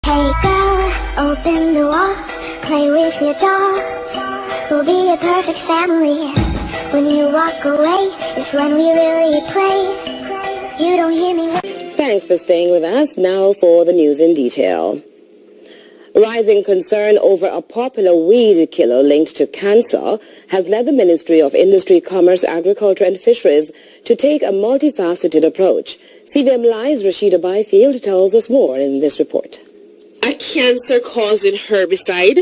Hey girl, open the walls, play with your dolls. We'll be a perfect family. When you walk away, is when we really play. You don't hear me. Thanks for staying with us. Now for the news in detail. Rising concern over a popular weed killer linked to cancer has led the Ministry of Industry, Commerce, Agriculture and Fisheries to take a multifaceted approach. CVM Live's Rashida Byfield tells us more in this report. A cancer-causing herbicide.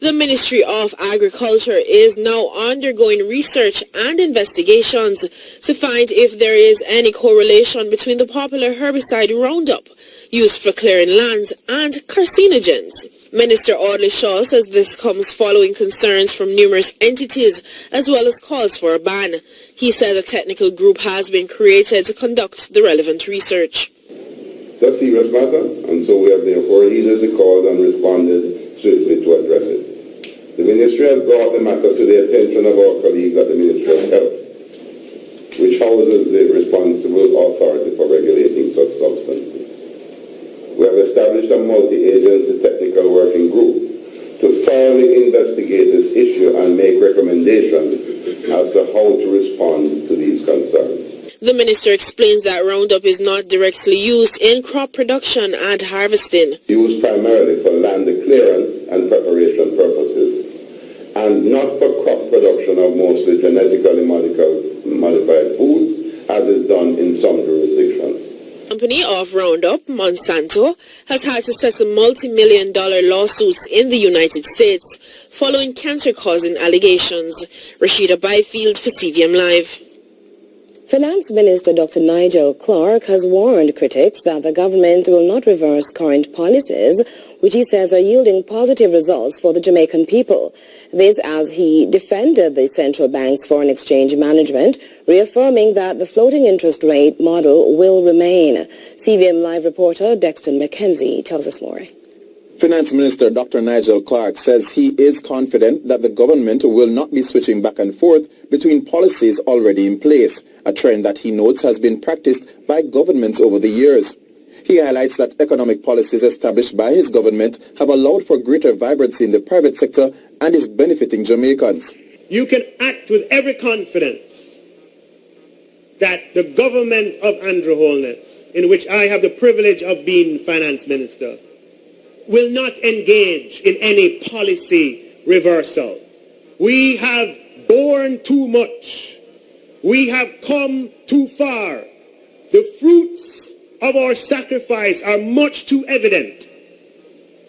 The Ministry of Agriculture is now undergoing research and investigations to find if there is any correlation between the popular herbicide Roundup, used for clearing lands, and carcinogens. Minister Audley Shaw says this comes following concerns from numerous entities as well as calls for a ban. He said a technical group has been created to conduct the relevant research. It's a serious matter, and so we have therefore heeded the call and responded swiftly to address it. The Ministry has brought the matter to the attention of our colleagues at the Ministry of Health, which houses the responsible authority for regulating such substances. We have established a multi-agency technical working group to thoroughly investigate this issue and make recommendations as to how to respond to these concerns. The minister explains that Roundup is not directly used in crop production and harvesting. Used primarily for land clearance and preparation purposes, and not for crop production of mostly genetically modified foods, as is done in some jurisdictions. The company of Roundup, Monsanto, has had to settle multi-million-dollar lawsuits in the United States following cancer-causing allegations. Rashida Byfield for CVM Live. Finance Minister Dr. Nigel Clark has warned critics that the government will not reverse current policies, which he says are yielding positive results for the Jamaican people. This as he defended the central bank's foreign exchange management, reaffirming that the floating interest rate model will remain. CVM Live reporter Dexton McKenzie tells us more. Finance Minister Dr. Nigel Clark says he is confident that the government will not be switching back and forth between policies already in place, a trend that he notes has been practiced by governments over the years. He highlights that economic policies established by his government have allowed for greater vibrancy in the private sector and is benefiting Jamaicans. You can act with every confidence that the government of Andrew Holness, in which I have the privilege of being finance minister, will not engage in any policy reversal. We have borne too much. We have come too far. The fruits of our sacrifice are much too evident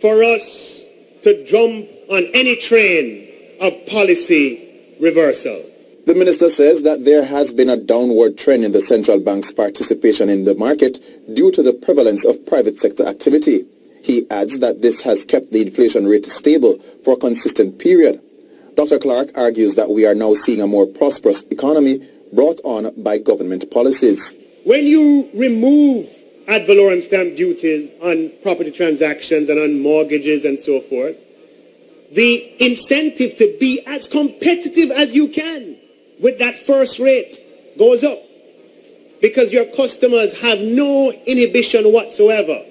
for us to jump on any train of policy reversal. The minister says that there has been a downward trend in the central bank's participation in the market due to the prevalence of private sector activity. He adds that this has kept the inflation rate stable for a consistent period. Dr. Clark argues that we are now seeing a more prosperous economy brought on by government policies. When you remove ad valorem stamp duties on property transactions and on mortgages and so forth, the incentive to be as competitive as you can with that first rate goes up because your customers have no inhibition whatsoever.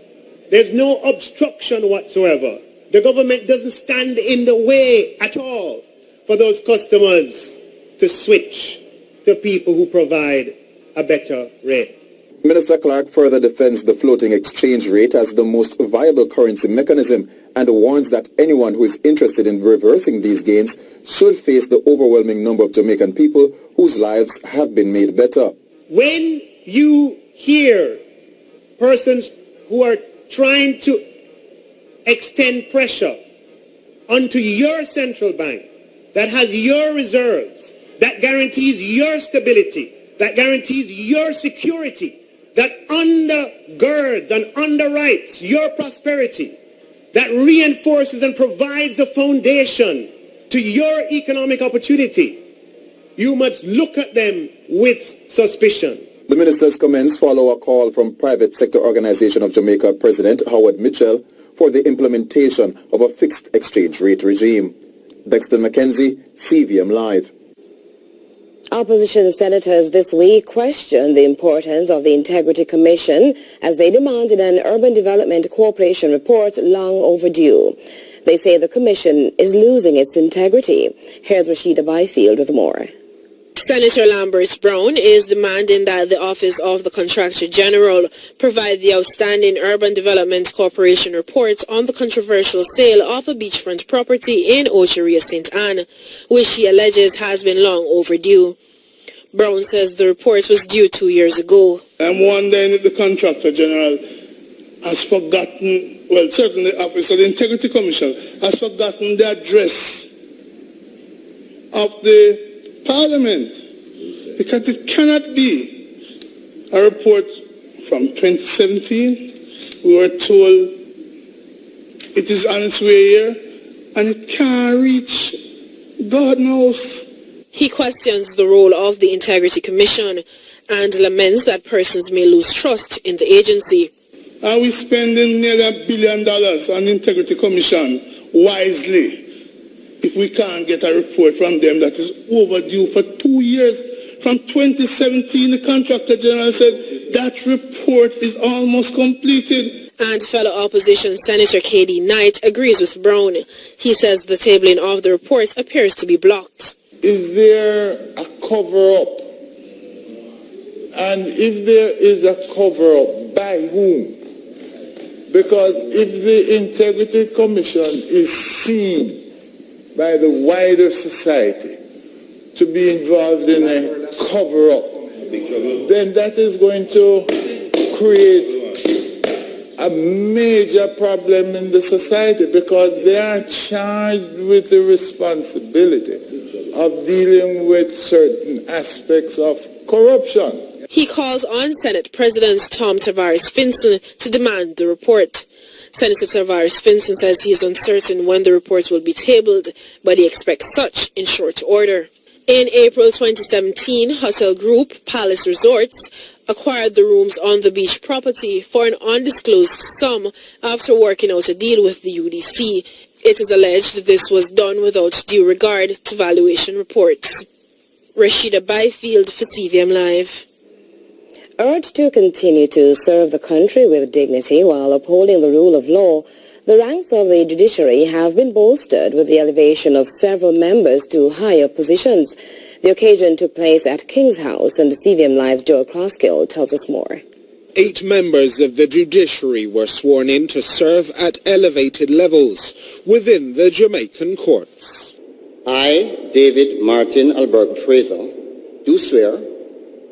There's no obstruction whatsoever. The government doesn't stand in the way at all for those customers to switch to people who provide a better rate. Minister Clark further defends the floating exchange rate as the most viable currency mechanism and warns that anyone who is interested in reversing these gains should face the overwhelming number of Jamaican people whose lives have been made better. When you hear persons who are trying to extend pressure onto your central bank that has your reserves, that guarantees your stability, that guarantees your security, that undergirds and underwrites your prosperity, that reinforces and provides a foundation to your economic opportunity, you must look at them with suspicion. The minister's comments follow a call from Private Sector Organization of Jamaica President Howard Mitchell for the implementation of a fixed exchange rate regime. Dexton McKenzie, CVM Live. Opposition senators this week questioned the importance of the Integrity Commission as they demanded an Urban Development Corporation report long overdue. They say the commission is losing its integrity. Here's Rashida Byfield with more. Senator Lambert Brown is demanding that the Office of the Contractor General provide the outstanding Urban Development Corporation report on the controversial sale of a beachfront property in Ocheria, St. Anne, which she alleges has been long overdue. Brown says the report was due 2 years ago. I'm wondering if the Contractor General has forgotten, well, certainly the Office of the Integrity Commission has forgotten the address of the Parliament, because it cannot be a report from 2017. We were told it is on its way here, and it can't reach God knows. He questions the role of the Integrity Commission and laments that persons may lose trust in the agency. Are we spending nearly $1 billion on the Integrity Commission wisely if we can't get a report from them that is overdue for 2 years? From 2017, the Contractor General said that report is almost completed. And fellow opposition Senator K.D. Knight agrees with Brown. He says the tabling of the report appears to be blocked. Is there a cover-up? And if there is a cover-up, by whom? Because if the Integrity Commission is seen by the wider society to be involved in a cover-up, then that is going to create a major problem in the society, because they are charged with the responsibility of dealing with certain aspects of corruption. He calls on Senate President Tom Tavares Finson to demand the report. Senator Tavares Finson says he is uncertain when the report will be tabled, but he expects such in short order. In April 2017, hotel group Palace Resorts acquired the rooms on the beach property for an undisclosed sum after working out a deal with the UDC. It is alleged this was done without due regard to valuation reports. Rashida Byfield for CVM Live. Urged to continue to serve the country with dignity while upholding the rule of law, the ranks of the judiciary have been bolstered with the elevation of several members to higher positions. The occasion took place at King's House, and the CVM Live's Joe Crosskill tells us more. 8 members of the judiciary were sworn in to serve at elevated levels within the Jamaican courts. I, David Martin Alberto Fraser, do swear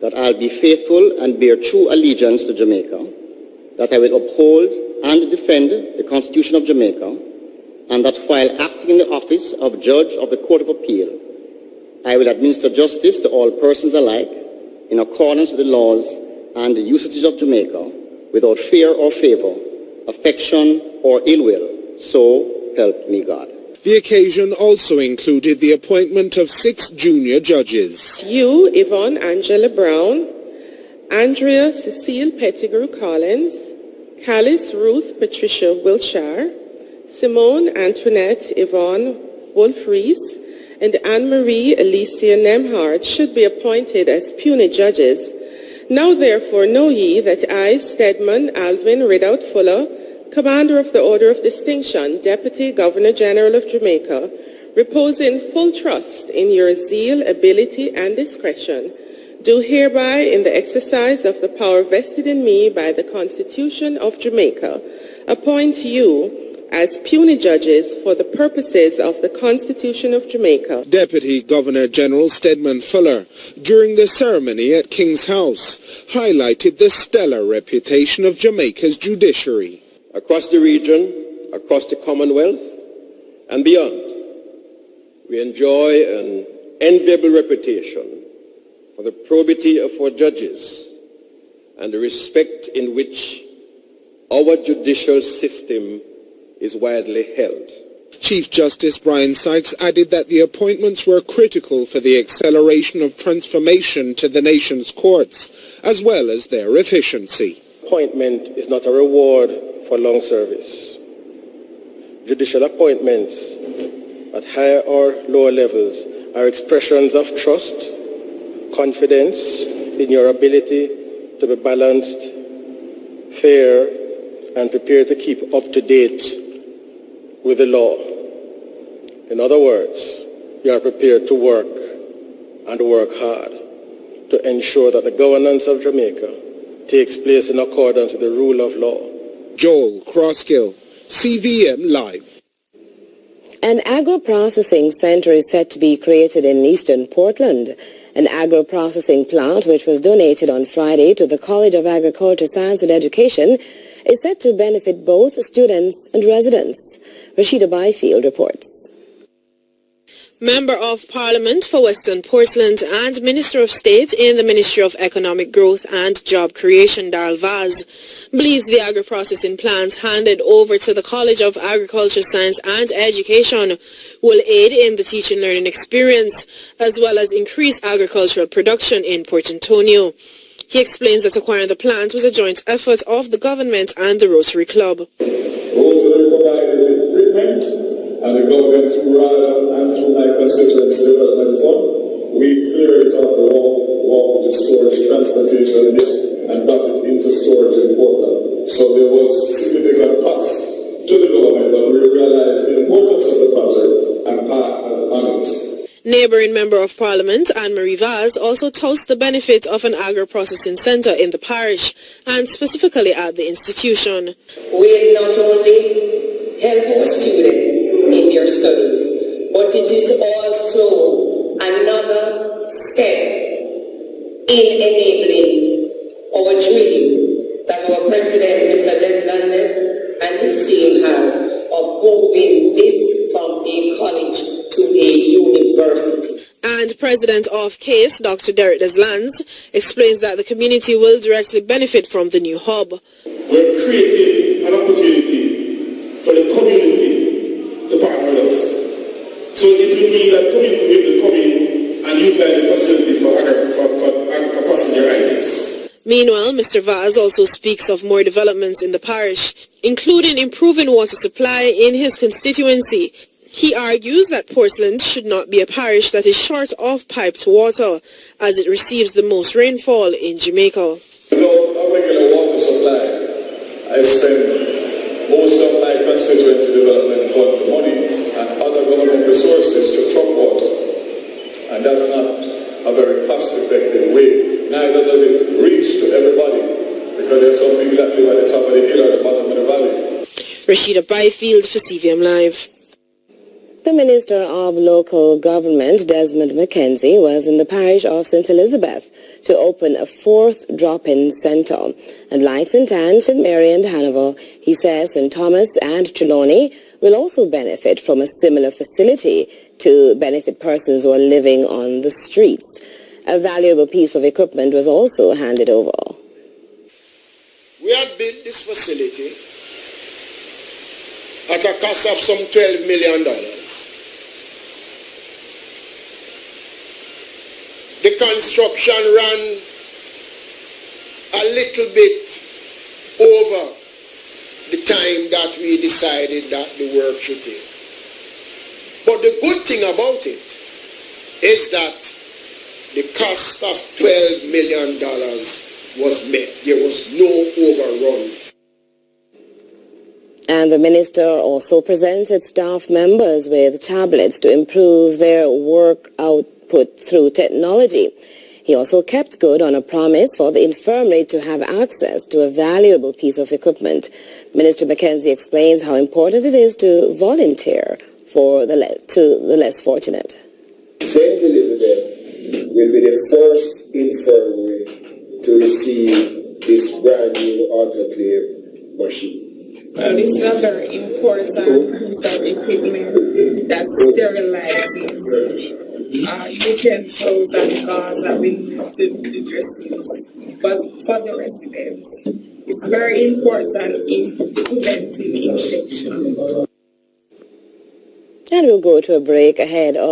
that I'll be faithful and bear true allegiance to Jamaica, that I will uphold and defend the Constitution of Jamaica, and that while acting in the office of Judge of the Court of Appeal, I will administer justice to all persons alike in accordance with the laws and the usages of Jamaica, without fear or favor, affection or ill will. So help me God. The occasion also included the appointment of 6 junior judges. You, Yvonne Angela Brown, Andrea Cecile Pettigrew Collins, Callis Ruth Patricia Wilshire, Simone Antoinette Yvonne Wolf-Rees, and Anne-Marie Alicia Nemhard should be appointed as puisne judges. Now therefore know ye that I, Stedman Alvin Ridout Fuller, Commander of the Order of Distinction, Deputy Governor General of Jamaica, repose in full trust in your zeal, ability, and discretion, do hereby, in the exercise of the power vested in me by the Constitution of Jamaica, appoint you as puisne judges for the purposes of the Constitution of Jamaica. Deputy Governor General Stedman Fuller, during the ceremony at King's House, highlighted the stellar reputation of Jamaica's judiciary. Across the region, across the Commonwealth, and beyond, we enjoy an enviable reputation for the probity of our judges and the respect in which our judicial system is widely held. Chief Justice Brian Sykes added that the appointments were critical for the acceleration of transformation to the nation's courts, as well as their efficiency. Appointment is not a reward for long service. Judicial appointments at higher or lower levels are expressions of trust confidence in your ability to be balanced, fair, and prepared to keep up to date with the law. In other words, you are prepared to work and work hard to ensure that the governance of Jamaica takes place in accordance with the rule of law. Joel Crosskill, CVM Live. An agro-processing center is set to be created in eastern Portland. An agro-processing plant, which was donated on Friday to the College of Agriculture, Science and Education, is set to benefit both students and residents. Rashida Byfield reports. Member of Parliament for Western Portland and Minister of State in the Ministry of Economic Growth and Job Creation, Darrell Vaz, believes the agro-processing plant handed over to the College of Agriculture, Science and Education will aid in the teaching learning experience as well as increase agricultural production in Port Antonio. He explains that acquiring the plant was a joint effort of the government and the Rotary Club. Rotary provided equipment, and the government through RADA and through my constituency development fund, we cleared it off the wall with storage, transportation, and got it into storage in Portland. So there was significant cost to the government, but we realized the importance of the project and partnered on it. Neighbouring Member of Parliament Anne-Marie Vaz also touts the benefit of an agro-processing centre in the parish and specifically at the institution. We not only help our students in their studies, but it is also another step in enabling our dream that our President, Mr. Deslandes, and his team has of moving this from a college to a university. And President of CASE, Dr. Derek Deslandes, explains that the community will directly benefit from the new hub. We're creating an opportunity for the community to partner with us. So it will mean that community will come in and utilize the facility for passenger items. Meanwhile, Mr. Vaz also speaks of more developments in the parish, including improving water supply in his constituency. He argues that Portland should not be a parish that is short of piped water, as it receives the most rainfall in Jamaica. Without a regular water supply, I spend most of my constituency development fund money and other government resources to truck water. And that's not a very cost-effective way. Neither does it reach to everybody, because there are some people that live at the top of the hill or the bottom of the valley. Rashida Byfield for CVM Live. The Minister of Local Government, Desmond McKenzie, was in the parish of St. Elizabeth to open a fourth drop-in centre. And like St. Anne, St. Mary and Hanover, he says St. Thomas and Trelawney will also benefit from a similar facility to benefit persons who are living on the streets. A valuable piece of equipment was also handed over. We had built this facility at a cost of some $12 million. The construction ran a little bit over the time that we decided that the work should take. But the good thing about it is that the cost of $12 million was met. There was no overrun. And the minister also presented staff members with tablets to improve their work output through technology. He also kept good on a promise for the infirmary to have access to a valuable piece of equipment. Minister McKenzie explains how important it is to volunteer for the less fortunate. St. Elizabeth will be the first infirmary to receive this brand new autoclave machine. Well, this is a very important piece of equipment that sterilizes utensils and gauze that we need to do dressings. But for the residents, it's very important in preventing infection. And we'll go to a break ahead of